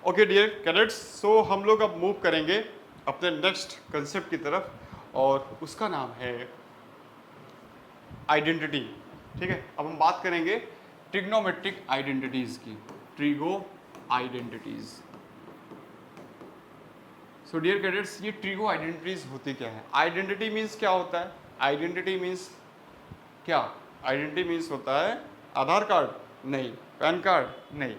Okay dear cadets, सो हम लोग अब मूव करेंगे अपने नेक्स्ट कंसेप्ट की तरफ और उसका नाम है आइडेंटिटी। ठीक है, अब हम बात करेंगे ट्रिग्नोमेट्रिक आइडेंटिटीज की, trigo identities. So dear cadets, ये ट्रिगो आइडेंटिटीज होती क्या है? आइडेंटिटी मीन्स क्या होता है? आइडेंटिटी मीन्स क्या? आइडेंटिटी मीन्स होता है आधार कार्ड? नहीं। PAN card? नहीं।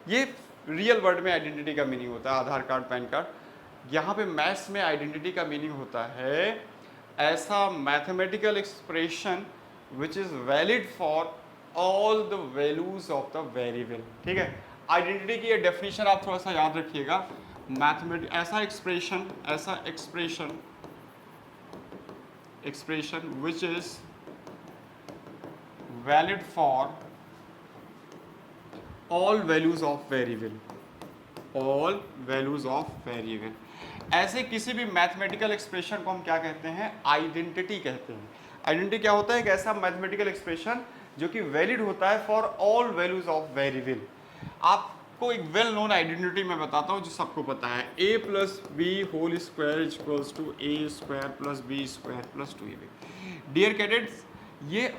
ये रियल वर्ड में आइडेंटिटी का मीनिंग होता है आधार कार्ड, पैन कार्ड। यहाँ पे मैथ्स में आइडेंटिटी का मीनिंग होता है ऐसा mathematical expression which is valid for all the values of the variable. ठीक है, आइडेंटिटी की ये डेफिनेशन आप थोड़ा सा याद रखिएगा। मैथमेटिक ऐसा expression which is valid for all values of variable, all values of variable। ऐसे किसी भी मैथमेटिकल एक्सप्रेशन को हम क्या कहते हैं? आइडेंटिटी कहते हैं। आइडेंटिटी क्या होता है? एक ऐसा मैथमेटिकल एक्सप्रेशन जो कि वैलिड होता है for all values of variable. आपको एक वेल नोन आइडेंटिटी मैं बताता हूँ जो सबको पता है, a plus B whole square equals to A square plus B square plus 2ab। Dear cadets, ये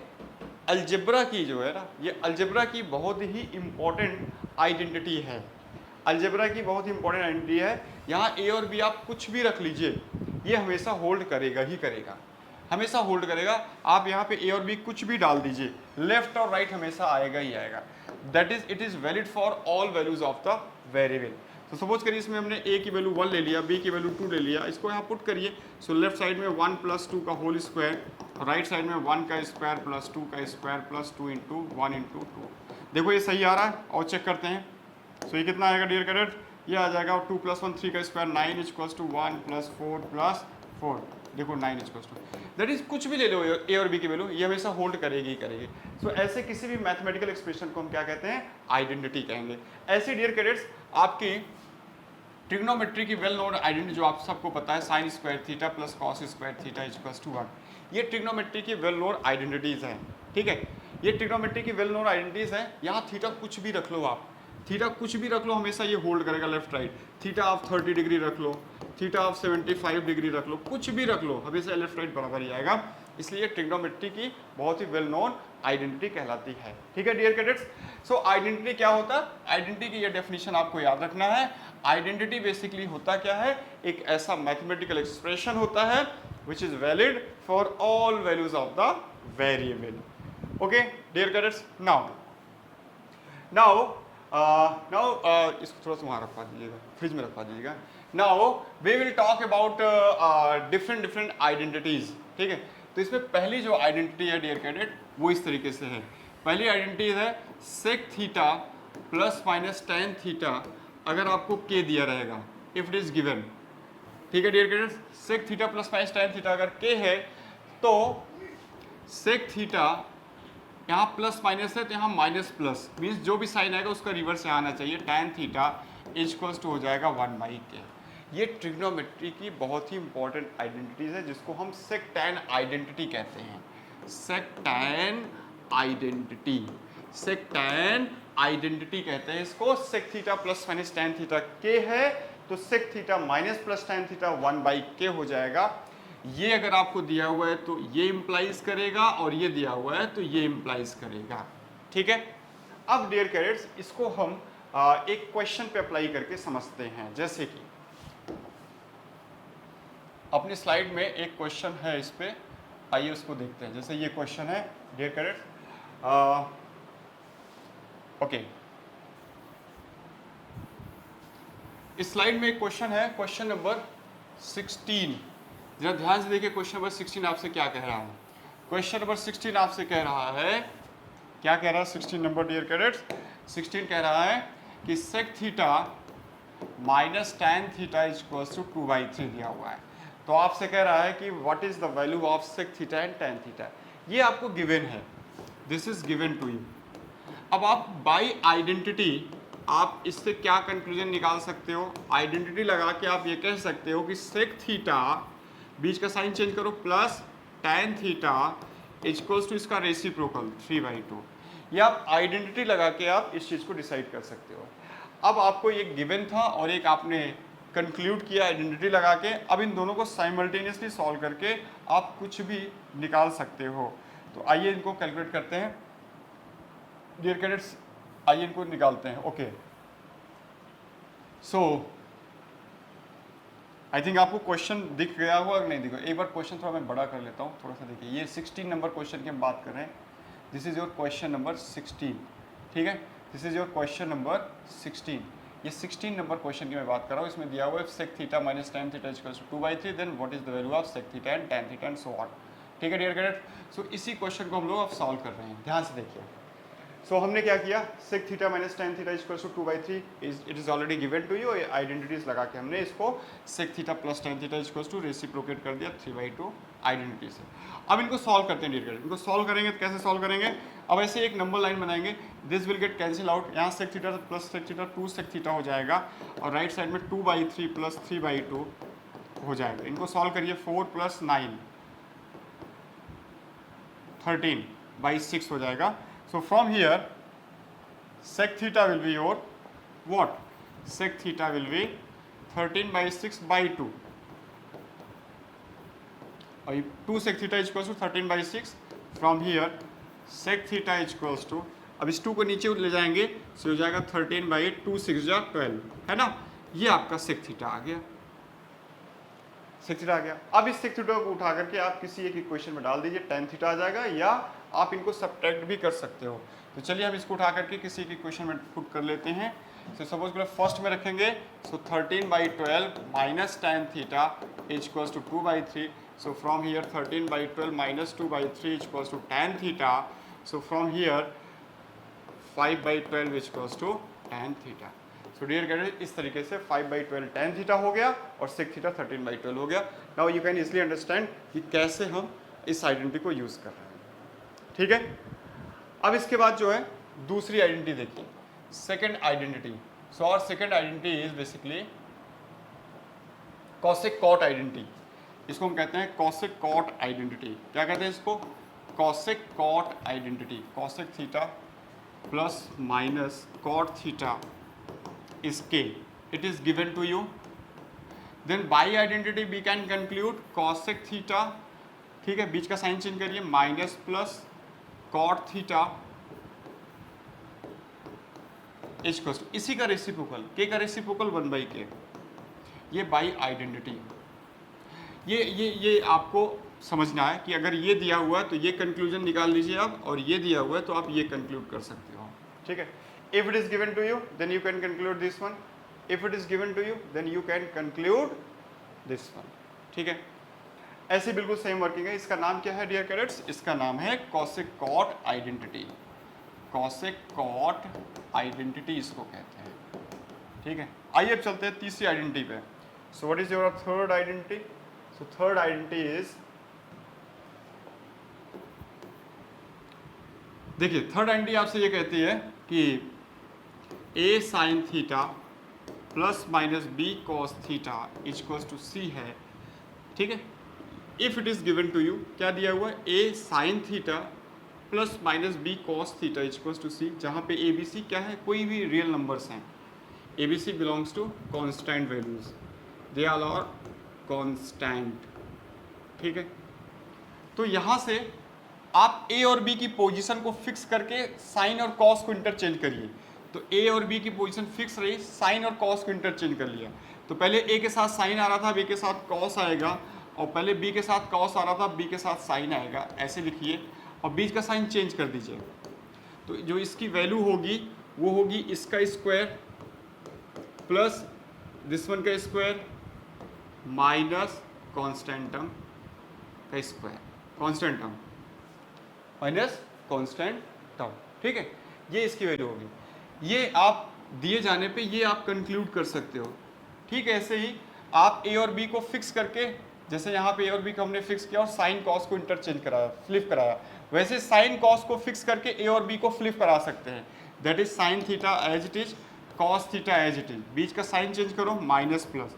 अलजेब्रा की जो है ना, ये अलजेब्रा की बहुत ही इंपॉर्टेंट आइडेंटिटी है। अलजेब्रा की बहुत ही इंपॉर्टेंट आइडेंटिटी है। यहाँ ए और बी आप कुछ भी रख लीजिए, ये हमेशा होल्ड करेगा ही करेगा, हमेशा होल्ड करेगा। आप यहाँ पे ए और बी कुछ भी डाल दीजिए, लेफ्ट और राइट हमेशा आएगा ही आएगा। That is it is valid for all values of the variable. तो सपोज करिए इसमें हमने a की वैल्यू 1 ले लिया, b की वैल्यू 2 ले लिया, इसको यहाँ पुट करिए। सो लेफ्ट साइड में 1 प्लस 2 का होल स्क्वायर, राइट साइड में 1 का स्क्वायर प्लस 2 का स्क्वायर प्लस 2 इंटू 1 इंटू 2। देखो ये सही आ रहा है और चेक करते हैं। सो ये कितना आएगा डियर कैडेट? ये आ जाएगा 2 प्लस 1 3 का square 9 equals to 1 plus 4 plus 4। देखो 9 इक्वल्स टू, दैट इज कुछ भी ले लो ए और बी की वैल्यू, ये हमेशा होल्ड करेगी ही करेगी। सो ऐसे किसी भी मैथमेटिकल एक्सप्रेशन को हम क्या कहते हैं? आइडेंटिटी कहेंगे। ऐसे डियर कैडेट्स आपकी ट्रिग्नोमेट्री की वेल नोन आइडेंटिटी जो आप सबको पता है, sine square theta plus cos square theta equals to 1। ये ट्रिग्नोमेट्री की वेल नोन आइडेंटिटीज हैं। ठीक है, ये ट्रिग्नोमेट्री की वेल नोन आइडेंटिटीज हैं। यहाँ थीटा कुछ भी रख लो, आप थीटा कुछ भी रख लो, हमेशा ये होल्ड करेगा लेफ्ट राइट। थीटा आप 30 डिग्री रख लो, थीटा आप 75 डिग्री रख लो, कुछ भी रख लो, हमेशा लेफ्ट राइट बराबर ही आएगा। इसलिए ट्रिग्नोमेट्री की बहुत ही वेल नोन आइडेंटिटी कहलाती है। ठीक है डियर कैडेट्स, सो आइडेंटिटी क्या होता है? आइडेंटिटी की ये डेफिनेशन आपको याद रखना है। आइडेंटिटी बेसिकली होता क्या है? एक ऐसा मैथमेटिकल एक्सप्रेशन होता है which is valid for all values of the variable. Okay dear cadets, now इसको थोड़ा सा वहाँ रखवा दीजिएगा, फ्रिज में रखवा दीजिएगा। Now we will talk about different identities. ठीक है, तो इसमें पहली जो आइडेंटिटी है डियर कैडेट वो इस तरीके से है। पहली आइडेंटिटी है sec theta plus minus tan theta अगर आपको के दिया रहेगा, इफ इट इज गिवन। ठीक है dear cadet, sec theta plus minus tan theta अगर के है तो सेक थीटा यहाँ प्लस माइनस है तो यहाँ माइनस प्लस, मीन्स जो भी साइन आएगा उसका रिवर्स यहाँ आना चाहिए। टैन थीटा इक्वल्स टू हो जाएगा 1/k। ये ट्रिग्नोमेट्री की बहुत ही इंपॉर्टेंट आइडेंटिटीज है जिसको हम सेक-टैन आइडेंटिटी कहते हैं। सेक-टैन आइडेंटिटी, सेक-टैन आइडेंटिटी कहते हैं इसको। Sec theta plus minus tan theta K है तो sec theta minus plus tan theta 1/k हो जाएगा। ये अगर आपको दिया हुआ है तो ये इंप्लाइज करेगा और ये दिया हुआ है तो ये इंप्लाइज करेगा। ठीक है, अब डियर कैडेट्स इसको हम एक क्वेश्चन पे अप्लाई करके समझते हैं। जैसे कि अपनी स्लाइड में एक क्वेश्चन है, इस पे आइए उसको देखते हैं। जैसे ये क्वेश्चन है डियर कैडेट्स, ओके, इस स्लाइड में एक क्वेश्चन है, क्वेश्चन नंबर 16। जरा ध्यान से देखिए क्वेश्चन नंबर 16 आपसे क्या कह रहा है। क्वेश्चन नंबर 16 आपसे कह रहा है, क्या कह रहा है 16 नंबर डियर कैडेट्स? 16 कह रहा है कि sec theta minus tan theta equals to 2/3 दिया हुआ है। तो आपसे कह रहा है कि what is the value of sec theta and tan theta. ये आपको गिवन है, this is given to you. अब आप बाय आइडेंटिटी आप इससे क्या कंक्लूजन निकाल सकते हो? आइडेंटिटी लगा के आप ये कह सकते हो कि सेक थीटा, बीच का साइन चेंज करो, plus tan theta equals to इसका रेसिप्रोकल 3/2। या आप आइडेंटिटी लगा के आप इस चीज़ को डिसाइड कर सकते हो। अब आपको एक गिवन था और एक आपने कंक्लूड किया आइडेंटिटी लगा के, अब इन दोनों को साइमल्टेनियसली सॉल्व करके आप कुछ भी निकाल सकते हो। तो आइए इनको कैलकुलेट करते हैं डियर कैडेट्स, आइए इनको निकालते हैं। ओके, सो आई थिंक आपको क्वेश्चन दिख गया होगा कि नहीं दिखा। एक बार क्वेश्चन थोड़ा मैं बड़ा कर लेता हूँ, थोड़ा सा देखिए। ये 16 नंबर क्वेश्चन की हम बात कर रहे हैं। This is your question number 16, ठीक है, this is your question number 16। ये 16 नंबर क्वेश्चन की मैं बात कर रहा हूँ। इसमें दिया हुआ है sec theta minus tan theta equals to 2/3, then what is the value of sec theta and tan theta and so on. ठीक है डियर कैडेट, सो इसी क्वेश्चन को हम लोग अब सॉल्व कर रहे हैं, ध्यान से देखिए। सो हमने क्या किया, sec theta minus tan theta equals to 2/3 it is already given to you. Identities लगा के हमने इसको sec theta plus tan theta equals to reciprocate कर दिया 3/2 आइडेंटिटी से। अब इनको सॉल्व करते हैं डियर कैडेट। इनको सॉल्व करेंगे तो कैसे सॉल्व करेंगे, अब ऐसे एक नंबर लाइन बनाएंगे, this will get cancel out, यहाँ sec theta plus sec theta 2 sec theta हो जाएगा और राइट साइड में 2/3 प्लस 3/2 हो जाएगा। इनको सॉल्व करिए, 4 + 9 13/6 हो जाएगा। सो from here sec theta will be your what? Sec theta will be 13/6/2 और 2 sec theta equals to 13/6। From here sec theta equals to, अब इस 2 को नीचे ले जाएंगे तो हो जाएगा 13/2 6 जा 12, है ना। ये आपका sec theta आ गया, sec theta आ गया। अब इस sec theta को उठा करके आप किसी एक इक्वेशन में डाल दीजिए, tan theta आ जाएगा, या आप इनको सब्ट्रैक्ट भी कर सकते हो। तो चलिए हम इसको उठा करके किसी एक इक्वेशन में पुट कर लेते हैं। सो सपोज करो फर्स्ट में रखेंगे, so 13/12 minus tan theta equals to 2/3। So from here 13/12 minus 2/3 equals to tan theta. So from here 5/12 equals to tan theta. So dear cadet, इस तरीके से 5/12 tan थीटा हो गया और sec थीटा 13/12 हो गया। Now you can easily understand कि कैसे हम इस आइडेंटिटी को यूज़ कर रहे हैं, ठीक है। अब इसके बाद जो है दूसरी आइडेंटिटी देखिए, सेकंड आइडेंटिटी। सो और second identity is basically cosec cot identity. इसको हम कहते हैं कॉसेक कॉट आइडेंटिटी। क्या कहते हैं इसको, cosec cot identity. Cosec theta plus minus cot theta is k, it is given to you. Then by identity we can conclude cosec theta, ठीक है, बीच का साइन चेंज करिए, minus plus cot theta equals to, इसी का reciprocal, के का reciprocal 1/k, ये बाई आइडेंटिटी। ये आपको समझना है कि अगर ये दिया हुआ है तो ये कंक्लूजन निकाल लीजिए आप, और ये दिया हुआ है तो आप ये कंक्लूड कर सकते हो, ठीक है। If it is given to you then you can conclude this one, if it is given to you then you can conclude this one, ठीक है। ऐसे बिल्कुल सेम वर्किंग है। इसका नाम क्या है डियर कैडेट्स, इसका नाम है cosec cot identity. Cosec cot identity इसको कहते हैं, ठीक है। आइए अब चलते हैं तीसरी आइडेंटिटी पे। So what is your third identity, so third identity is, देखिए थर्ड आइडेंटिटी आपसे ये कहती है कि a sine theta plus minus b cos theta equals to c है, ठीक है। If it is given to you, क्या दिया हुआ है, a sine theta plus minus b cos theta equals to c, जहाँ पे a b c क्या है, कोई भी रियल नंबर्स हैं। a b c belongs to constant values, they are all constant, ठीक है। तो यहाँ से आप a और b की पोजीशन को फिक्स करके साइन और कॉस को इंटरचेंज करिए। तो a और b की पोजीशन फिक्स रही, साइन और कॉस को इंटरचेंज कर लिया। तो पहले a के साथ साइन आ रहा था, b के साथ कॉस आएगा, और पहले b के साथ कॉस आ रहा था, b के साथ साइन आएगा, ऐसे लिखिए, और बीच का साइन चेंज कर दीजिए। तो जो इसकी वैल्यू होगी वो होगी इसका स्क्वायर प्लस दिस वन का स्क्वायर माइनस कांस्टेंट टर्म का square, constant term minus constant term, ठीक है। ये इसकी वैल्यू होगी। ये आप दिए जाने पे ये आप कंक्लूड कर सकते हो, ठीक है। ऐसे ही आप a और b को फिक्स करके, जैसे यहाँ पे a और b को हमने फिक्स किया और साइन कॉस को इंटरचेंज कराया, फ्लिप कराया, वैसे साइन कॉस को फिक्स करके a और b को फ्लिप करा सकते हैं। That is sine theta as it is, cos theta as it is, बीच का साइन चेंज करो माइनस प्लस।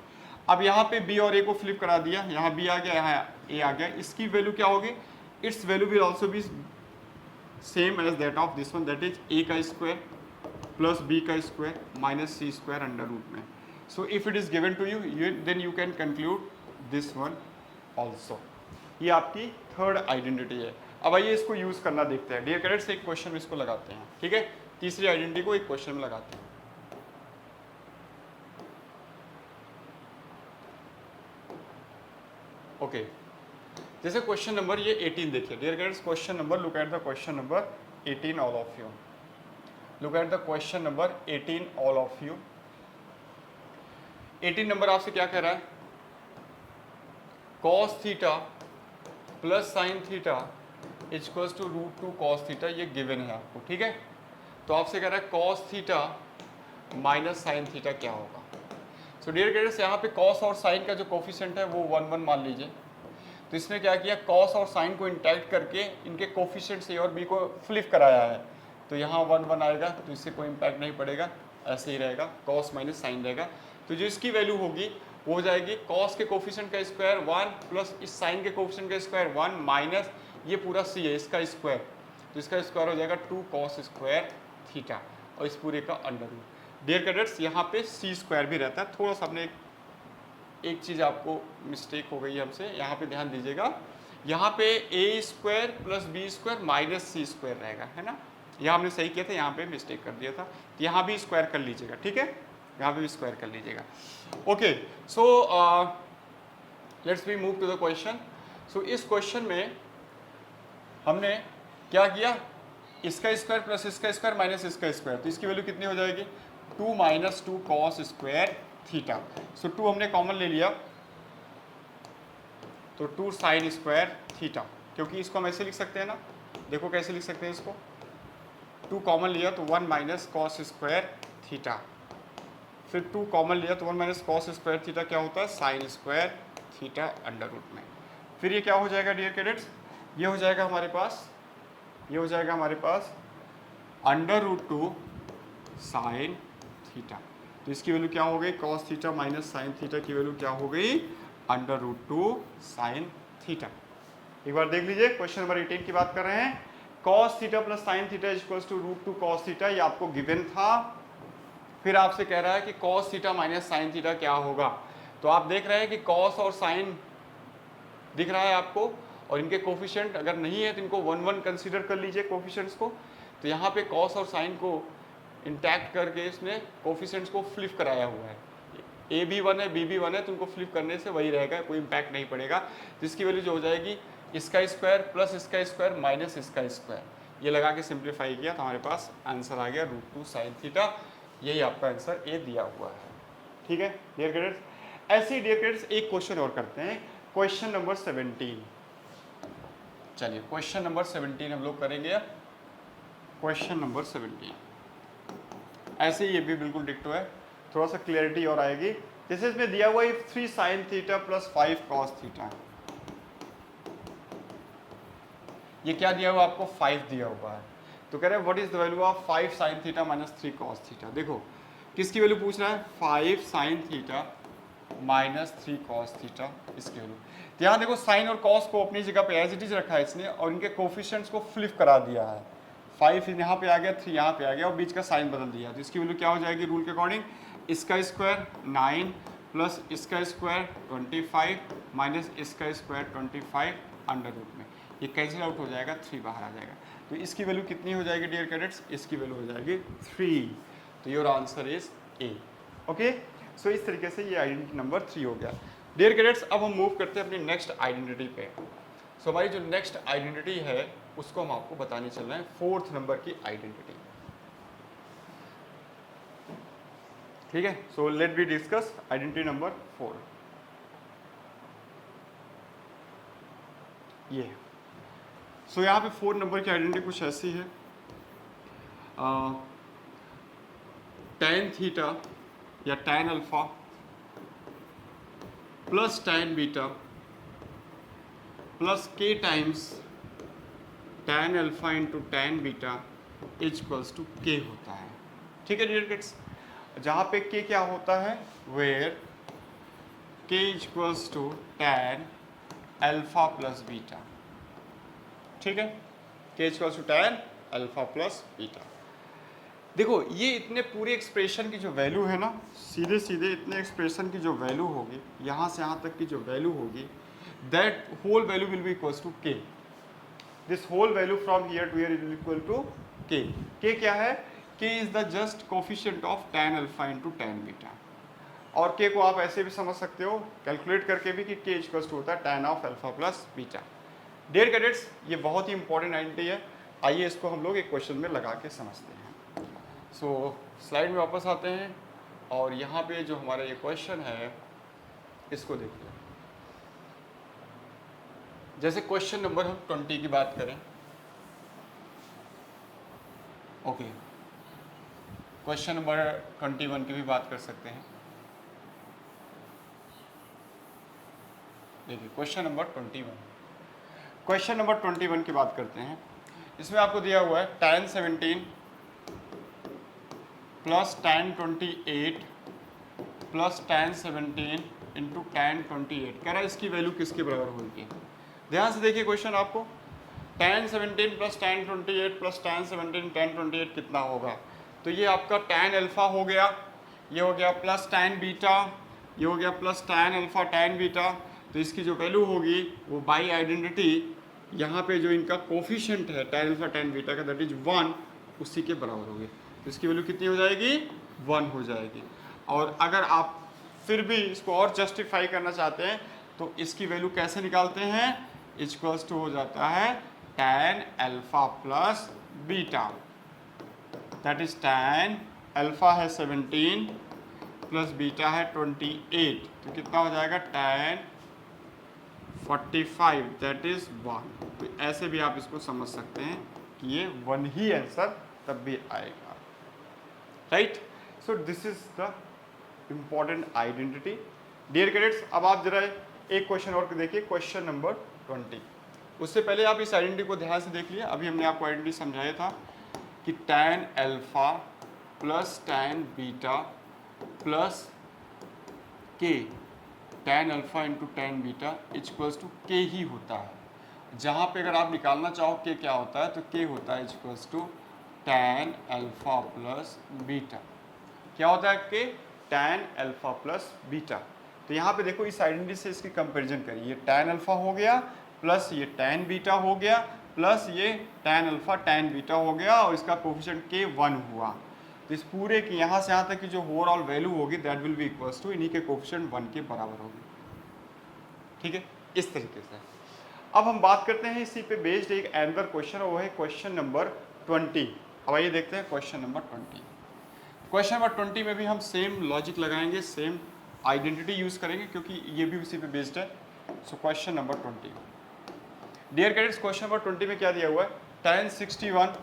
अब यहाँ पे b और a को फ्लिप करा दिया, यहाँ b आ गया, यहाँ a आ गया, इसकी वैल्यू क्या होगी, its value will also be same as that of this one, that is A का स्क्वायर प्लस बी का square minus C square under root में. So if it is given to you then you can conclude this one also. ये आपकी third identity है. अब आइए इसको use करना देखते हैं. डियर कैडेट्स, एक क्वेश्चन में इसको लगाते हैं. ठीक है, तीसरी आइडेंटिटी को एक क्वेश्चन में लगाते हैं. ओके जैसे क्वेश्चन नंबर ये 18 देखिए. Dear cadets, question number, look at the question number 18 all of you. Look at the question number 18 all of you. 18 number आपसे क्या कह रहा है? cos theta plus sine theta equals to root 2 cos theta, ये given है आपको. ठीक है, तो आपसे कह रहा है cos theta minus sine theta क्या होगा. सो डियर कैडेट्स, यहाँ पे cos और साइन का जो कोफिशिएंट है वो 1 1 मान लीजिए. तो इसने क्या किया, cos और साइन को इंटैक्ट करके इनके कोफिशिएंट ए और बी को फ्लिप कराया है. तो यहाँ 1 1 आएगा, तो इससे कोई इम्पैक्ट नहीं पड़ेगा, ऐसे ही रहेगा, cos माइनस साइन रहेगा. तो जो इसकी वैल्यू होगी वो हो जाएगी cos के कोफिशिएंट का स्क्वायर 1 प्लस इस साइन के कोफिशिएंट का स्क्वायर 1 माइनस ये पूरा c है इसका स्क्वायर, तो इसका स्क्वायर हो जाएगा 2 cos स्क्वायर थीटा और इस पूरे का अंडर रूट. डियर कैडेट्स, यहाँ पे c स्क्वायर भी रहता है. थोड़ा सा हमने एक चीज़ आपको मिस्टेक हो गई है हमसे, यहाँ पे ध्यान दीजिएगा. यहाँ पे a square plus B square minus C square रहेगा, है ना. यहाँ हमने सही किया था, यहाँ पे मिस्टेक कर दिया था. यहाँ भी स्क्वायर कर लीजिएगा. ठीक है, यहाँ पे भी स्क्वायर कर लीजिएगा. Okay, so let's be move to the question. So इस क्वेश्चन में हमने क्या किया, इसका स्क्वायर प्लस इसका स्क्वायर माइनस इसका स्क्वायर, तो इसकी वैल्यू कितनी हो जाएगी 2 minus 2 cos square theta. So 2 हमने कॉमन ले लिया, तो 2 साइन स्क्वायर थीटा, क्योंकि इसको हम ऐसे लिख सकते हैं ना. देखो कैसे लिख सकते हैं इसको, 2 कॉमन लिया तो 1 माइनस cos स्क्वायर थीटा, फिर 2 कॉमन लिया तो 1 माइनस cos स्क्वायर थीटा क्या होता है sine square theta under root में. फिर ये क्या हो जाएगा डियर कैडेट्स, ये हो जाएगा हमारे पास, ये हो जाएगा हमारे पास अंडर रूट 2 साइन थीटा. तो इसकी वैल्यू क्या हो गई, cos theta minus sine theta की वैल्यू क्या हो गई अंडर रूट 2 साइन थीटा. एक बार देख लीजिए, क्वेश्चन नंबर 18 की बात कर रहे हैं. cos theta plus sine theta equals to root 2 cos theta, ये आपको गिवन था. फिर आपसे कह रहा है कि cos theta minus sine theta क्या होगा. तो आप देख रहे हैं कि cos और साइन दिख रहा है आपको, और इनके कोफिशिएंट अगर नहीं है तो इनको 1 1 कंसीडर कर लीजिए कोफिशिएंट्स को. तो यहाँ पे cos और साइन को इंटैक्ट करके इसने कोफिशिएंट्स को फ्लिप कराया हुआ है. ए भी 1 है, बी भी 1 है, तो उनको फ्लिप करने से वही रहेगा, कोई इम्पैक्ट नहीं पड़ेगा. जिसकी वैल्यू जो हो जाएगी इसका स्क्वायर प्लस इसका स्क्वायर माइनस इसका स्क्वायर, ये लगा के सिंप्लीफाई किया तो हमारे पास आंसर आ गया रूट 2 साइन थीटा. यही आपका आंसर ए दिया हुआ है. ठीक है डियर कैडेट्स, ऐसे ही डियर कैडेट्स एक क्वेश्चन और करते हैं, क्वेश्चन नंबर 17. चलिए क्वेश्चन नंबर 17 हम लोग करेंगे. क्वेश्चन नंबर 17 ऐसे ही ये भी बिल्कुल डिक्टो है, थोड़ा सा क्लियरिटी और आएगी. जैसे इसमें दिया हुआ है 3 sign theta plus 5 cos theta, ये क्या दिया हुआ आपको 5 दिया हुआ है. तो कह रहे हैं what is the value of 5 sine theta minus 3 cos theta. देखो किसकी वैल्यू पूछ रहा है, 5 sine theta minus 3 cos theta, इसकी वैल्यू. यहाँ देखो साइन और cos को अपनी जगह पे एज इट इज रखा है इसने, और इनके कोफिशिएंट्स को फ्लिप करा दिया है. 5 यहाँ पे आ गया, 3 यहाँ पे आ गया, और बीच का साइन बदल दिया. तो इसकी वैल्यू क्या हो जाएगी रूल के अकॉर्डिंग, इसका स्क्वायर 9 प्लस इसका स्क्वायर 25 माइनस इसका स्क्वायर 25 अंडर रूट में. ये कैंसिल आउट हो जाएगा, 3 बाहर आ जाएगा. तो इसकी वैल्यू कितनी हो जाएगी डियर कैडेट्स, इसकी वैल्यू हो जाएगी 3. तो your answer is A. Okay, so इस तरीके से ये आइडेंटिटी नंबर 3 हो गया. डियर कैडेट्स, अब हम मूव करते हैं अपनी नेक्स्ट आइडेंटिटी पे. सो हमारी जो नेक्स्ट आइडेंटिटी है उसको हम आपको बताने चल रहे हैं, 4th नंबर की आइडेंटिटी. ठीक है, so let be discuss identity number 4. ये सो यहाँ पे 4 नंबर की आइडेंटिटी कुछ ऐसी है, tan थीटा या tan alpha plus tan beta plus k times tan alpha into tan beta equals to k होता है. ठीक है डियर किड्स, जहाँ पे k क्या होता है, where k equals to tan alpha plus beta. ठीक है, k equals to tan alpha plus beta. देखो ये इतने पूरे एक्सप्रेशन की जो वैल्यू है ना, सीधे सीधे इतने एक्सप्रेशन की जो वैल्यू होगी, यहाँ से यहाँ तक की जो वैल्यू होगी, that whole value will be equals to k. This whole value from here to here is equal to k. K क्या है? K is the just coefficient of tan alpha into tan beta. और k को आप ऐसे भी समझ सकते हो कैलकुलेट करके भी कि के इक्वल्स टू होता है tan of alpha plus beta. Dear cadets, ये बहुत ही इंपॉर्टेंट आइडेंटिटी है। आइए इसको हम लोग एक क्वेश्चन में लगा के समझते हैं। सो स्लाइड में वापस आते हैं और यहाँ पे जो हमारा ये क्वेश्चन है इसको देखिए। जैसे क्वेश्चन नंबर हम 20 की बात करें, ओके, क्वेश्चन नंबर 21 की भी बात कर सकते हैं। देखिए क्वेश्चन नंबर 21, क्वेश्चन नंबर 21 की बात करते हैं। इसमें आपको दिया हुआ है tan 17 plus tan 28 plus tan 17 into tan 28। कह रहा है इसकी वैल्यू किसके बराबर होगी। ध्यान से देखिए क्वेश्चन आपको, tan 17 plus tan 28 plus tan 17 tan 28 कितना होगा। तो ये आपका tan अल्फा हो गया, ये हो गया प्लस tan बीटा, ये हो गया plus tan alpha tan beta. तो इसकी जो वैल्यू होगी वो बाई आइडेंटिटी यहाँ पे जो इनका कोफिशिएंट है tan अल्फा tan बीटा का, दैट इज 1, उसी के बराबर होगी। तो इसकी वैल्यू कितनी हो जाएगी? 1 हो जाएगी। और अगर आप फिर भी इसको और जस्टिफाई करना चाहते हैं तो इसकी वैल्यू कैसे निकालते हैं? इक्वल्स टू हो जाता है tan alpha plus beta, that is tan alpha है 17 प्लस बीटा है 28। तो कितना हो जाएगा? tan 45, that is 1। तो ऐसे भी आप इसको समझ सकते हैं कि ये 1 ही आंसर तब भी आएगा, right. So this is the important identity. Dear cadets, अब आप जरा एक क्वेश्चन और देखिए, क्वेश्चन नंबर 20। उससे पहले आप इस आइडेंटिटी को ध्यान से देख लिए। अभी हमने आपको आइडेंटिटी समझाया था कि tan alpha plus tan beta plus K, tan alpha into tan beta equals to K ही होता है। जहाँ पे अगर आप निकालना चाहो के क्या होता है, तो के होता है equals to tan alpha plus beta. क्या होता है K? tan alpha plus beta. तो यहाँ पे देखो इस आइडेंटिटी से इसकी कंपैरिजन करिए, ये tan अल्फा हो गया प्लस ये tan बीटा हो गया प्लस ये tan अल्फा tan बीटा हो गया और इसका कोफिशिएंट के 1 हुआ। तो इस पूरे की यहाँ से यहाँ तक की जो ओवरऑल वैल्यू होगी that will be equals to इन्हीं के कोफिशिएंट 1 के बराबर होगी, ठीक है, इस तरीके से। अब हम बात करते हैं इसी पे बेस्ड एक अनदर क्वेश्चन, वो है क्वेश्चन नंबर 20। अब आइए देखते हैं क्वेश्चन नंबर 20। क्वेश्चन नंबर 20 में भी हम सेम लॉजिक लगाएंगे, सेम आइडेंटिटी यूज करेंगे क्योंकि ये भी उसी पे बेस्ड है। So question number 20, dear cadets, question number 20 में क्या दिया हुआ है? tan 61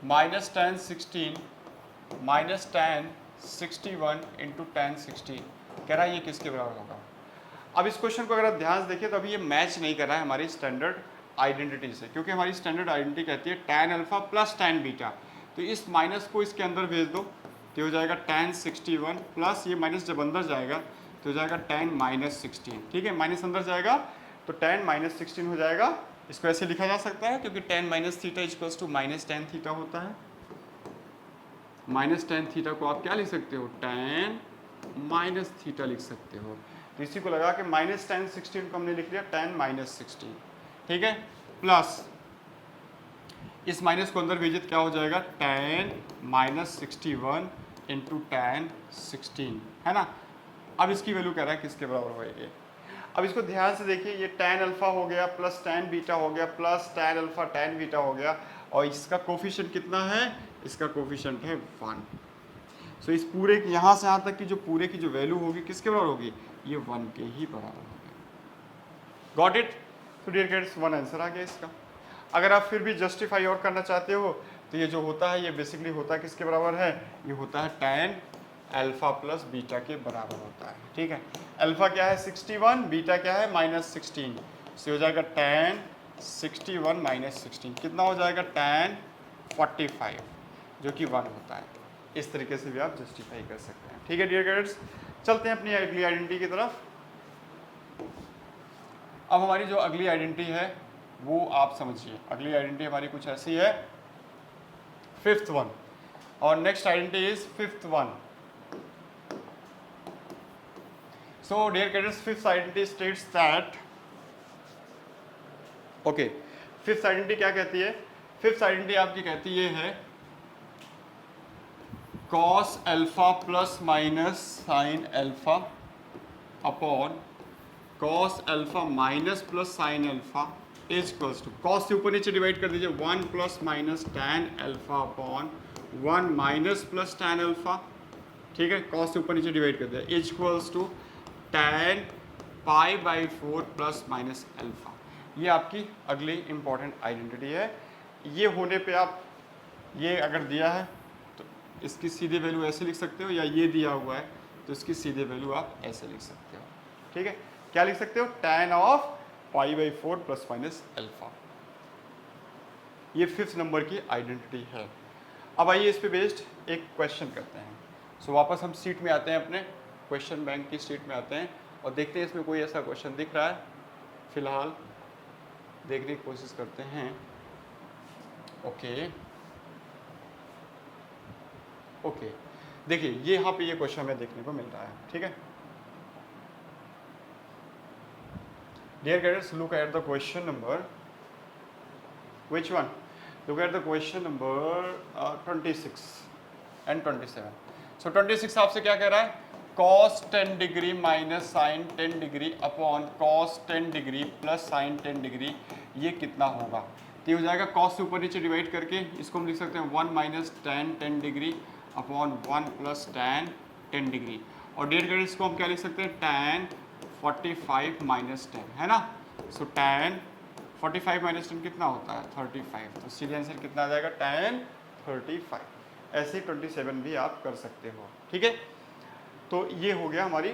minus tan 16 minus tan 61 into tan 16। कह रहा है ये किसके बराबर होगा। अब इस क्वेश्चन को अगर आप ध्यान से देखिए तो अभी ये मैच नहीं कर रहा है हमारी स्टैंडर्ड आइडेंटिटी से, क्योंकि हमारी स्टैंडर्ड आइडेंटिटी कहती है tan alpha plus tan beta. तो इस माइनस को इसके अंदर भेज दो तो हो जाएगा tan 61 प्लस ये माइनस जब अंदर जाएगा तो हो जाएगा tan माइनस 16, ठीक है, माइनस अंदर जाएगा तो tan माइनस 16 हो जाएगा। इसको ऐसे लिखा जा सकता है क्योंकि tan minus theta equals to minus tan theta होता है। माइनस tan थीटा को आप क्या लिख सकते हो? tan माइनस थीटा लिख सकते हो। तो इसी को लगा के माइनस tan 16 को हमने लिख लिया tan माइनस 16, ठीक है, प्लस इस माइनस को अंदर भेजिए तो क्या हो जाएगा? tan माइनस 61 इंटू tan 16, है ना। अब इसकी वैल्यू कह रहा है किसके बराबर होएगी। अब इसको ध्यान से देखिए, ये tan अल्फा हो गया प्लस tan बीटा हो गया plus tan alpha tan beta हो गया और इसका कोफिशिएंट कितना है? इसका कोफिशिएंट है 1। सो इस पूरे यहाँ से यहाँ तक की जो पूरे की जो वैल्यू होगी किसके बराबर होगी? ये 1 के ही बराबर होगी। Got it? तो डियर कैडेट्स 1 आंसर आ गया इसका। अगर आप फिर भी जस्टिफाई और करना चाहते हो तो ये जो होता है ये बेसिकली होता है किसके बराबर है? ये होता है tan अल्फा प्लस बीटा के बराबर होता है, ठीक है। अल्फा क्या है? 61, बीटा क्या है? माइनस 16। से हो जाएगा tan 61 माइनस 16 कितना हो जाएगा? tan 45, जो कि 1 होता है। इस तरीके से भी आप जस्टिफाई कर सकते हैं, ठीक है डियर कैडेट्स। चलते हैं अपनी अगली आइडेंटिटी की तरफ। अब हमारी जो अगली आइडेंटिटी है वो आप समझिए। अगली आइडेंटिटी हमारी कुछ ऐसी है, फिफ्थ वन, और next identity is fifth one. So dear cadets, fifth identity states that, okay, fifth identity क्या कहती है? फिफ्थ आइडेंटिटी आपकी कहती ये है cos alpha plus minus sine alpha upon cos alpha minus plus sine alpha is equals to, cos से ऊपर नीचे डिवाइड कर दीजिए, 1 plus minus tan alpha upon 1 minus plus tan alpha, ठीक है, कॉस से ऊपर नीचे डिवाइड कर दिया, is equals to tan pi by 4 plus minus alpha. ये आपकी अगली इंपॉर्टेंट आइडेंटिटी है। ये होने पे आप, ये अगर दिया है तो इसकी सीधे वैल्यू ऐसे लिख सकते हो, या ये दिया हुआ है तो इसकी सीधे वैल्यू आप ऐसे लिख सकते हो, ठीक है। क्या लिख सकते हो? Tan of pi by 4 plus minus alpha. ये फिफ्थ नंबर की आइडेंटिटी है। अब आइए इस पे बेस्ड एक क्वेश्चन करते हैं। सो वापस हम सीट में आते हैं, अपने क्वेश्चन बैंक की सीट में आते हैं और देखते हैं इसमें कोई ऐसा क्वेश्चन दिख रहा है। फिलहाल देखने की कोशिश करते हैं। ओके, देखिए ये यहाँ पे ये क्वेश्चन हमें देखने को मिल रहा है, ठीक है। Dear cadets, look at the question number, which one? Look at the question number 26 and 27. So 26 आपसे क्या कह रहा है? cos 10 degree minus sine 10 degree upon cos 10 degree plus sine 10 degree, ये कितना होगा? तो ये हो जाएगा cos से ऊपर नीचे डिवाइड करके, इसको हम लिख सकते हैं 1 minus tan 10 degree upon 1 plus tan 10 degree. और डियर कैडेट्स, इसको हम क्या लिख सकते हैं? टैन 45 माइनस 10, है ना। सो टैन 45 माइनस 10 कितना होता है? 35। तो सीधे आंसर कितना आ जाएगा? टैन 35। ऐसे 27 भी आप कर सकते हो, ठीक है। तो ये हो गया हमारी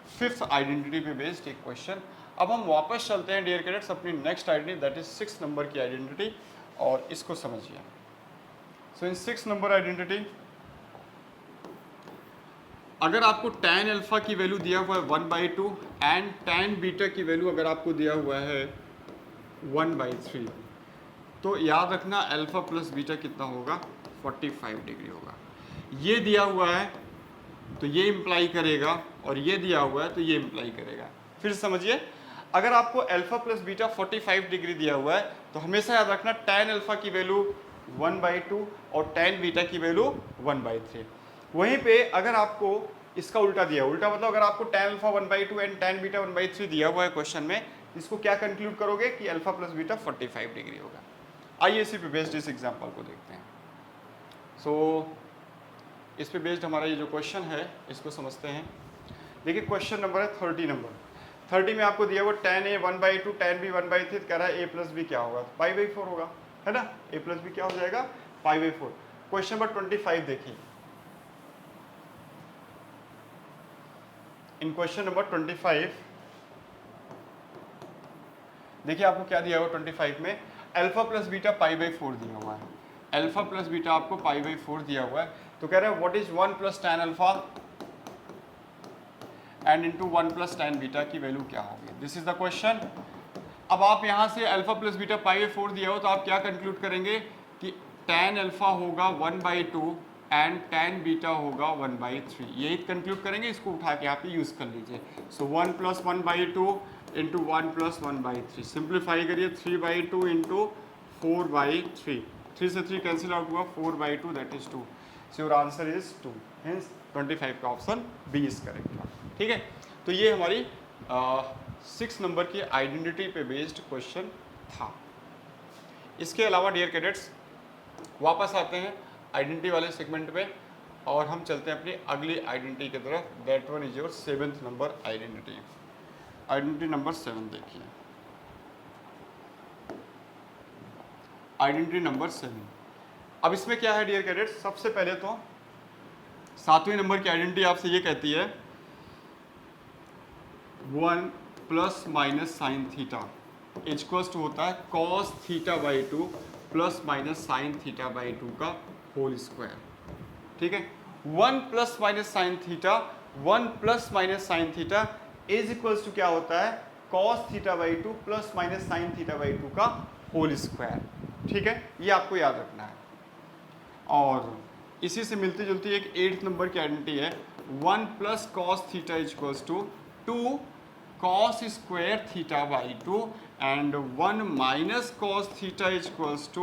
फिफ्थ आइडेंटिटी पे बेस्ड एक क्वेश्चन। अब हम वापस चलते हैं डियर कैडेट्स अपनी next identity, that is 6 number की आइडेंटिटी, और इसको समझिए। सो इन 6 नंबर आइडेंटिटी, अगर आपको टैन अल्फा की वैल्यू दिया हुआ है 1/2 एंड टैन बीटा की वैल्यू अगर आपको दिया हुआ है 1/3, तो याद रखना अल्फा प्लस बीटा कितना होगा? 45 डिग्री होगा। ये दिया हुआ है तो ये इम्प्लाई करेगा, और ये दिया हुआ है तो ये इम्प्लाई करेगा। फिर समझिए, अगर आपको अल्फा प्लस बीटा 45 डिग्री दिया हुआ है तो हमेशा याद रखना टैन अल्फा की वैल्यू 1/2 और टैन बीटा की वैल्यू 1/3। वहीं पे अगर आपको इसका उल्टा दिया, उल्टा मतलब अगर आपको tan alpha 1/2 and tan beta 1/3 दिया हुआ है क्वेश्चन में, इसको क्या कंक्लूड करोगे कि अल्फा प्लस बीटा 45 डिग्री होगा। आइए इसी पे बेस्ड इस एग्जांपल को देखते हैं। सो इस पे बेस्ड हमारा ये जो क्वेश्चन है इसको समझते हैं। देखिए क्वेश्चन नंबर है 30 नंबर। 30 में आपको दिया हुआ टैन ए 1/2 टैन बी 1/3, कह रहा है ए प्लस बी क्या होगा? पाई/4 होगा, है ना। ए प्लस बी क्या हो जाएगा? पाई/4। क्वेश्चन नंबर 25 देखिए। इन क्वेश्चन नंबर 25 देखिए आपको क्या दिया हुआ 25 में? अल्फा प्लस बीटा पाई/4 दिया हुआ है। अल्फा प्लस बीटा आपको पाई/4 दिया हुआ है, तो कह रहे हैं what is 1 plus tan alpha and into 1 plus tan beta की वैल्यू क्या होगी? This is the question. अब आप यहां से अल्फा प्लस बीटा पाई/4 दिया हो तो आप क्या कंक्लूड करेंगे कि टैन अल्फा होगा 1/2 एंड टैन बीटा होगा 1/3, यही कंक्लूड करेंगे। इसको उठा के आप यूज कर लीजिए। सो 1 प्लस 1/2 इंटू 1 प्लस 1/3, सिंप्लीफाई करिए 3/2 इंटू 4/3, 3 से 3 कैंसिल आउट हुआ, 4/2 that is 2। So your answer is 2, hence 25 का ऑप्शन बी इज करेक्ट, ठीक है। तो ये हमारी 6 नंबर की आइडेंटिटी पे बेस्ड क्वेश्चन था। इसके अलावा डियर कैडेट्स वापस आते हैं आइडेंटिटी वाले सेगमेंट पे, और हम चलते हैं अपनी अगली आइडेंटिटी की तरफ, that one is your 7th number identity. Identity number 7 देखिए। आइडेंटिटी नंबर 7, अब इसमें क्या है डियर कैडेट्स? सबसे पहले तो 7वें नंबर की आइडेंटिटी आपसे ये कहती है 1 plus minus sine theta equals to होता है कॉस थीटा/2 प्लस माइनस साइन थीटा/2 का होल स्क्वायर, ठीक है। 1 plus minus sine theta, 1 plus minus sine theta is equals to क्या होता है? Cos theta by two plus minus sine theta by two का होल स्क्वायर। ठीक है, ये आपको याद रखना है। और इसी से मिलती जुलती एक 8th नंबर की आइडेंटिटी है 1 plus cos theta equals to 2 cos square theta by two and 1 minus cos theta equals to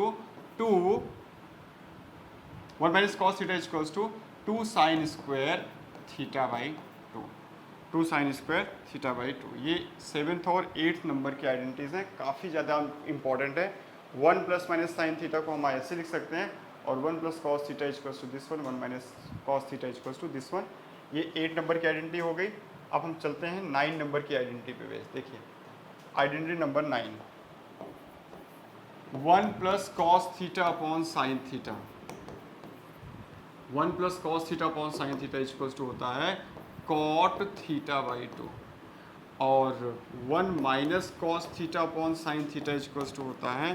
1 minus cos theta equals to 2 sine square theta by 2 sine square theta by 2। ये 7th और 8th number की identities हैं, काफ़ी ज़्यादा important है। 1 plus minus sine theta को हम ऐसे लिख सकते हैं और 1 plus cos theta equals to this one, 1 minus cos theta equals to this one. ये 8 नंबर की आइडेंटिटी हो गई। अब हम चलते हैं 9 नंबर की आइडेंटिटी पे बेस। देखिए identity number 9, 1 plus cos theta upon sine theta, 1 plus cos theta upon sine theta equals to होता है कॉट थीटा बाई 2 और 1 minus cos theta upon sine theta equals to होता है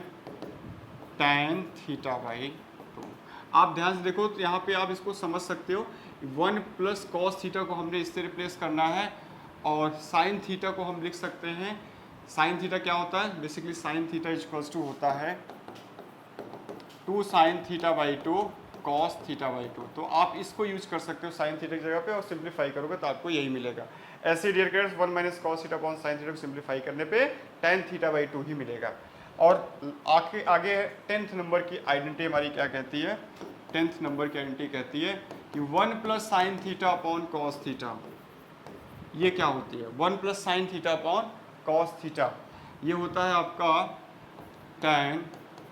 tan थीटा बाई 2। आप ध्यान से देखो तो यहाँ पे आप इसको समझ सकते हो, 1 प्लस कॉस थीटा को हमने इससे रिप्लेस करना है और साइन थीटा को हम लिख सकते हैं, साइन थीटा क्या होता है, basically sine theta equals to होता है 2 sine theta by 2 cos theta by 2। तो आप इसको यूज कर सकते हो साइन थीटा की जगह पे और सिंप्लीफाई करोगे तो आपको यही मिलेगा। ऐसे dear friends 1 minus cos theta upon sine theta को सिंप्लीफाई करने पे tan थीटा बाई 2 ही मिलेगा। और आगे 10th नंबर की आइडेंटिटी हमारी क्या कहती है, 10th नंबर की आइडेंटिटी कहती है कि 1 plus sine theta upon cos theta. ये क्या होती है, 1 plus sine theta upon cos theta, ये होता है आपका tan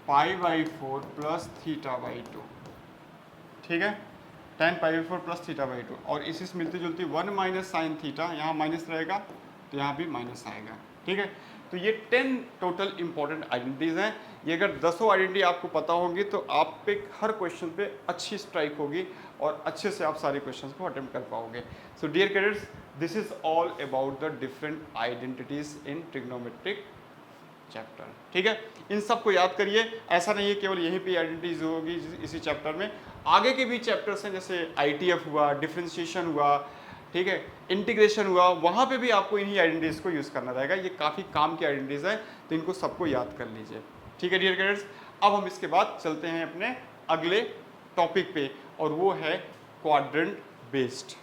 pi by 4 plus theta by 2। ठीक है, tan pi by 4 plus theta by 2। और इसी से मिलती जुलती 1 माइनस साइन थीटा, यहाँ माइनस रहेगा तो यहाँ भी माइनस आएगा। ठीक है, तो ये 10 टोटल इंपॉर्टेंट आइडेंटिटीज हैं। ये अगर 10 आइडेंटिटी आपको पता होगी तो आप पे हर क्वेश्चन पे अच्छी स्ट्राइक होगी और अच्छे से आप सारे क्वेश्चंस को अटेम्प्ट कर पाओगे। So dear cadets, this is all about the different identities in trigonometric chapter. ठीक है, इन सब को याद करिए, ऐसा नहीं है केवल यहीं पे आइडेंटिटीज होगी इसी चैप्टर में, आगे के भी चैप्टर्स हैं जैसे ITF हुआ, डिफरेंशिएशन हुआ, ठीक है, इंटीग्रेशन हुआ, वहाँ पे भी आपको इन्हीं आइडेंटिटीज को यूज़ करना रहेगा। ये काफ़ी काम की आइडेंटिटीज है तो इनको सबको याद कर लीजिए। ठीक है डियर कैडेट्स, अब हम इसके बाद चलते हैं अपने अगले टॉपिक पे और वो है क्वाड्रेंट बेस्ड।